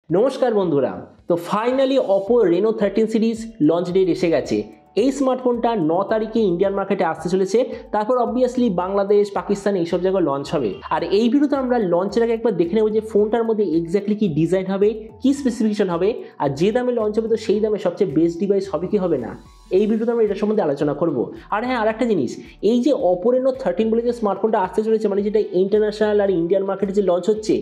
নমস্কার বন্ধুরা। তো finally Oppo Reno 13 series launch date এসে গেছে। এই স্মার্টফোনটা 9 তারিখে ইন্ডিয়ান মার্কেটে আসতে চলেছে। তারপর অবভিয়াসলি বাংলাদেশ, পাকিস্তান এইসব জায়গায় লঞ্চ হবে। আর এই ভিডিওতে আমরা লঞ্চের আগে একবার দেখে নেব যে ফোনটার মধ্যে এক্স্যাক্টলি কি ডিজাইন হবে, কি স্পেসিফিকেশন হবে, আর যে দামে লঞ্চ হবে তো সেই দামে সবচেয়ে বেস্ট ডিভাইস হবে কি হবে না, এই ভিডিওতে আমরা এটার সম্বন্ধে আলোচনা করব। আর হ্যাঁ, আরেকটা জিনিস, এই যে অপো রেনো 13 বলে যে স্মার্টফোনটা আসতে চলেছে, মানে যেটা ইন্টারন্যাশনাল আর ইন্ডিয়ান মার্কেটে যে লঞ্চ হচ্ছে,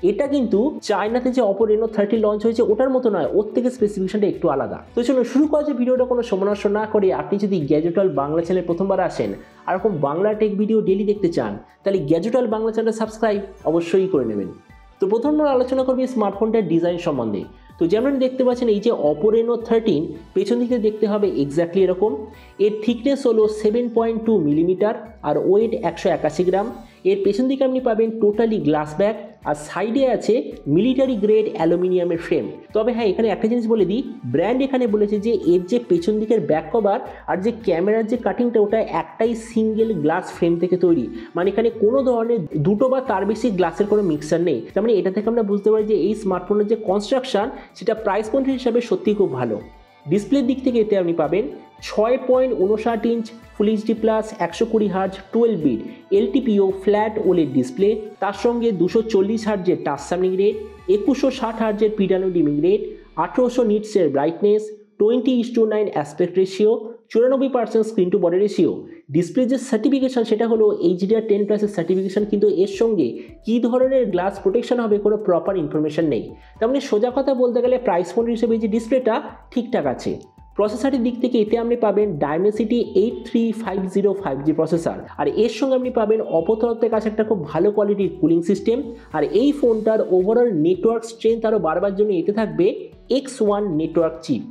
এটা কিন্তু চায়নাতে যে অপো রেনো 13 লঞ্চ হয়েছে ওটার মতো নয়, ওর থেকে স্পেসিফিকেশনটা একটু আলাদা। তো চলুন শুরু করা যে ভিডিওটা কোনো সময় নষ্ট না করে, আপনি যদি গ্যাজেটওয়াল বাংলা চ্যানেলে প্রথমবার আসেন আর এরকম বাংলা টেক ভিডিও ডেলি দেখতে চান, তাহলে গ্যাজেটওয়াল বাংলা চ্যানেলটা সাবস্ক্রাইব অবশ্যই করে নেবেন। তো প্রথম আমরা আলোচনা করবো স্মার্টফোনটার ডিজাইন সম্বন্ধে। তো যেমন দেখতে পাচ্ছেন, এই যে অপো রেনো 13 পেছন দিকে দেখতে হবে এক্স্যাক্টলি এরকম। এর থিকনেস হলো 7.2 মিলিমিটার আর ওয়েট 181 গ্রাম। এর পেছন দিকে আপনি পাবেন টোটালি গ্লাস ব্যাক, আর সাইডে আছে মিলিটারি গ্রেড অ্যালুমিনিয়ামের ফ্রেম। তবে হ্যাঁ, এখানে একটা জিনিস বলে দিই, ব্র্যান্ড এখানে বলেছে যে এর যে পেছন দিকের ব্যাক কভার আর যে ক্যামেরার যে কাটিংটা, ওটা একটাই সিঙ্গেল গ্লাস ফ্রেম থেকে তৈরি, মানে এখানে কোনো ধরনের দুটো বা তার বেশি গ্লাসের কোনো মিক্সচার নেই। তার মানে এটা থেকে আমরা বুঝতে পারি যে এই স্মার্টফোনের যে কনস্ট্রাকশন সেটা প্রাইস পয়েন্ট হিসাবে সত্যিই খুব ভালো। ডিসপ্লের দিক থেকে এতে আপনি পাবেন 6.59 inch full HD plus 120 hertz 12 bit LTPO flat OLED display, তার সঙ্গে 240 হার্জের টাচ সামনিং রেট, 2160 হার্জের পিটানো ডিমিং রেট, 1800 নিটসের brightness, 20:9 aspect ratio, 94% screen to body ratio. Display যে সার্টিফিকেশন সেটা হলো HDR10+এর সার্টিফিকেশন, কিন্তু এর সঙ্গে কী ধরনের গ্লাস প্রোটেকশন হবে কোনো প্রপার ইনফরমেশন নেই। তার মানে সোজা কথা বলতে গেলে প্রাইস পয়েন্ট হিসেবে যে ডিসপ্লেটা ঠিকঠাক আছে। প্রসেসরের দিক থেকে এতে আপনি পাবেন Dimensity 8350 5G প্রসেসর, আর এর সঙ্গে আপনি পাবেন অপো তরফের কাছে একটা খুব ভালো কোয়ালিটির কুলিং সিস্টেম। আর এই ফোনটার ওভারঅল নেটওয়ার্ক স্ট্রেংথ আরও বাড়বার জন্য এতে থাকবে X1 নেটওয়ার্ক চিপ।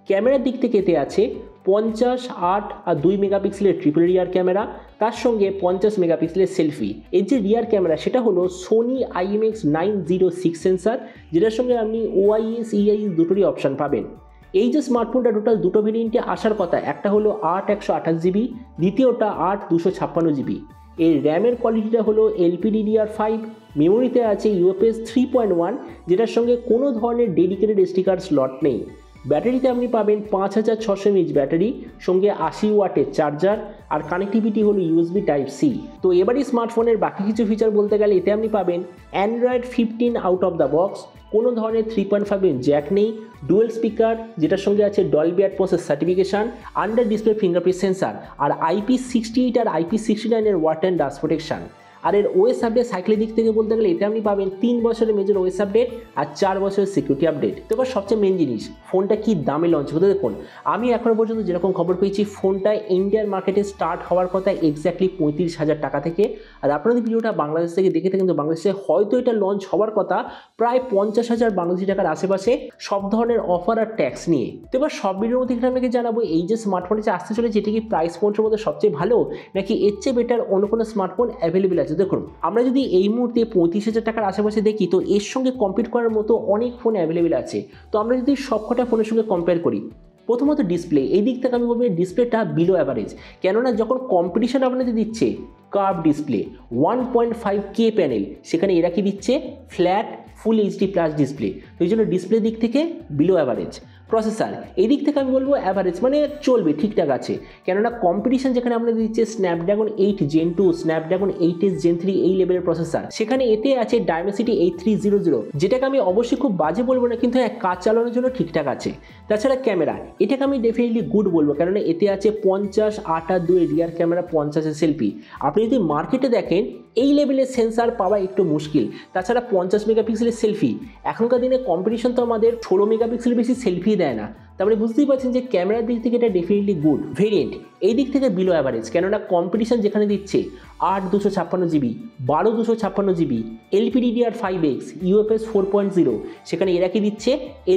ক্যামেরার দিক থেকে এতে আছে 50, 8 আর 2 মেগাপিক্সেলের ট্রিপল রিয়ার ক্যামেরা, তার সঙ্গে 50 মেগাপিক্সেলের সেলফি। এর যে রিয়ার ক্যামেরা সেটা হলো সোনি IMX906 সেন্সার, যেটার সঙ্গে আপনি OIS EIS দুটোরই অপশান পাবেন। এই যে স্মার্টফোনটা টোটাল দুটো ভেরিয়েন্টে আসার কথা, একটা হলো 8 128GB, দ্বিতীয়টা 8 256GB। এর র্যামের কোয়ালিটিটা হলো LPDDR5, মেমোরিতে আছে UFS 3.1, যেটার সঙ্গে কোনো ধরনের ডেডিকেটেড SD কার্ড স্লট নেই। ব্যাটারিতে আপনি পাবেন 5600 mAh ব্যাটারি, সঙ্গে 80 ওয়াটের চার্জার, আর কানেক্টিভিটি হলো USB Type-C। তো এবারই স্মার্টফোনের বাকি কিছু ফিচার বলতে গেলে এতে আপনি পাবেন Android 15 out of the box, কোনো ধরনের 3.5 ইঞ্চ জ্যাক নেই, ডুয়েল স্পিকার যেটার সঙ্গে আছে ডলবি অ্যাটমসের certification, under display fingerprint sensor, আর IP68 আর IP69 এর ওয়াটার অ্যান্ড ডাস্ট প্রোটেকশন। আর এর ওএস আপডেট সাইকেলের দিক থেকে বলতে গেলে এতে আপনি পাবেন 3 বছরের মেজর ওএস আপডেট আর 4 বছরের সিকিউরিটি আপডেট। তো এবার সবচেয়ে মেন জিনিস, ফোনটা কি দামে লঞ্চ হতে। দেখুন, আমি এখনও পর্যন্ত যেরকম খবর পেয়েছি, ফোনটা ইন্ডিয়ান মার্কেটে স্টার্ট হওয়ার কথা এক্স্যাক্টলি 35,000 টাকা থেকে। আর আপনাদের ভিডিওটা বাংলাদেশ থেকে দেখে থাকেন, তো বাংলাদেশে হয়তো এটা লঞ্চ হওয়ার কথা প্রায় 50,000 বাংলাদেশি টাকার আশেপাশে, সব ধরনের অফার আর ট্যাক্স নিয়ে। তো এবার সব ভিডিওর মধ্যে এখানে আপনাকে জানাবো, এই যে স্মার্টফোনটা যে আসতে চলেছে এটা কি প্রাইস পয়েন্টের মধ্যে সবচেয়ে ভালো, নাকি এর চেয়ে বেটার অন্য কোনো স্মার্টফোন অ্যাভেলেবেল আছে। দেখুন, আমরা যদি এই মুহূর্তে 35,000 টাকার আশেপাশে দেখি, তো এর সঙ্গে কম্পিট করার মতো অনেক ফোন অ্যাভেলেবেল আছে। তো আমরা যদি সবকটা ফোনের সঙ্গে কম্পেয়ার করি, প্রথমত ডিসপ্লে, এই দিক থেকে আমি বলবো ডিসপ্লেটা বিলো অ্যাভারেজ। কেননা যখন কম্পিটিশন আপনাদের দিচ্ছে কার্ভ ডিসপ্লে 1.5K প্যানেল, সেখানে এরা কি দিচ্ছে ফ্ল্যাট ফুল এইচডি প্লাস ডিসপ্লে। তো এই জন্য ডিসপ্লে দিক থেকে বিলো অ্যাভারেজ। প্রসেসর এই দিক থেকে আমি বলবো অ্যাভারেজ, মানে চলবে, ঠিকঠাক আছে। কেননা কম্পিটিশন যেখানে আপনাদের দিচ্ছে Snapdragon 8 Gen 2, Snapdragon 8S Gen 3 এই লেভেলের প্রসেসর, সেখানে এতে আছে Dimensity 8300, যেটাকে আমি অবশ্যই খুব বাজে বলবো না, কিন্তু হ্যাঁ, কাজ চালানোর জন্য ঠিকঠাক আছে। তাছাড়া ক্যামেরা এটাকে আমি ডেফিনেটলি গুড বলবো, কেননা এতে আছে 50, 8 আর 2 রিয়ার ক্যামেরা, 50 সেলফি। আপনি যদি মার্কেটে দেখেন এই লেভেলের সেন্সার পাওয়া একটু মুশকিল। তাছাড়া 50 মেগাপিক্সেলের সেলফি, এখনকার দিনে কম্পিটিশন তো আমাদের 16 মেগাপিক্সেলের বেশি সেলফি দেয় না। তারপরে বুঝতেই পারছেন যে ক্যামেরার দিক থেকে এটা ডেফিনেটলি গুড ভেরিয়েন্ট। এই দিক থেকে বিলো অ্যাভারেজ, কেননা কম্পিটিশন যেখানে দিচ্ছে 8 256GB, 12 256GB, LPDDR5X, UFS 4.0, সেখানে এরা কি দিচ্ছে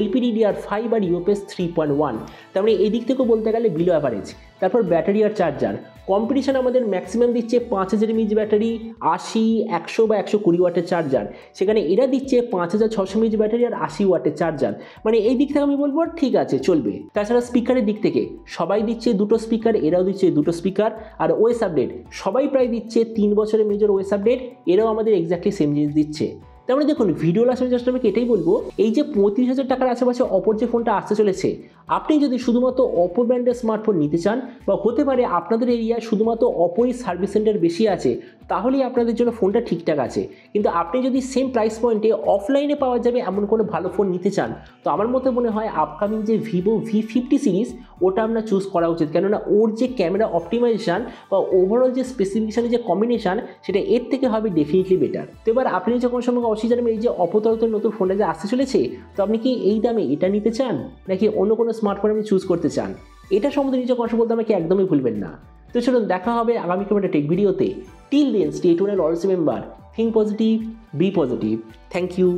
LPDDR5 আর UFS 3.1। তার মানে এই দিক থেকেও বলতে গেলে বিলো অ্যাভারেজ। তারপর ব্যাটারি আর চার্জার, কম্পিটিশন আমাদের ম্যাক্সিমাম দিচ্ছে 5000 mAh ব্যাটারি, 80, 100 বা 120 ওয়াটের চার্জার, সেখানে এরা দিচ্ছে 5600 mAh ব্যাটারি আর 80 ওয়াটের চার্জার। মানে এই দিক থেকে আমি বলবো ঠিক আছে, চলবে। তাছাড়া স্পিকারের দিক থেকে সবাই দিচ্ছে দুটো স্পিকার, এরাও দিচ্ছে দুটো স্পিকার। আর ওএস আপডেট সবাই প্রায় দিচ্ছে 3 বছরের মেজর ওএস আপডেট, এরাও আমাদের এক্স্যাক্টলি সেম জিনিস দিচ্ছে। তার মানে দেখুন, ভিডিও লাস্টে জাস্ট আমি এটাই বলবো, এই যে 35,000 টাকার আশেপাশে অপর যে ফোনটা আসতে চলেছে, আপনি যদি শুধুমাত্র অপো ব্র্যান্ডের স্মার্টফোন নিতে চান, বা হতে পারে আপনাদের এরিয়ায় শুধুমাত্র অপোই সার্ভিস সেন্টার বেশি আছে, তাহলেই আপনাদের জন্য ফোনটা ঠিকঠাক আছে। কিন্তু আপনি যদি সেম প্রাইস পয়েন্টে অফলাইনে পাওয়া যাবে এমন কোনো ভালো ফোন নিতে চান, তো আমার মতে মনে হয় আপকামিং যে ভিভো V50 সিরিজ, ওটা আপনার চুজ করা উচিত। কেননা ওর যে ক্যামেরা অপটিমাইজেশন বা ওভারঅল যে স্পেসিফিকেশনের যে কম্বিনেশন, সেটা এর থেকে হবে ডেফিনেটলি বেটার। তো এবার আপনি যখন সময় অবশ্যই জানবেন এই যে অপো তরফের নতুন ফোনটা যে আসতে চলেছে, তো আপনি কি এই দামে এটা নিতে চান, নাকি অন্য কোনো স্মার্টফোন আপনি চুজ করতে চান? এটা সম্বন্ধে নিজে কথা বলতে আমাকে একদমই ভুলবেন না। তো চলুন, দেখা হবে আগামী কোনো একটা টেক ভিডিওতে। Till then stay tuned and always remember, think positive, be positive. Thank you.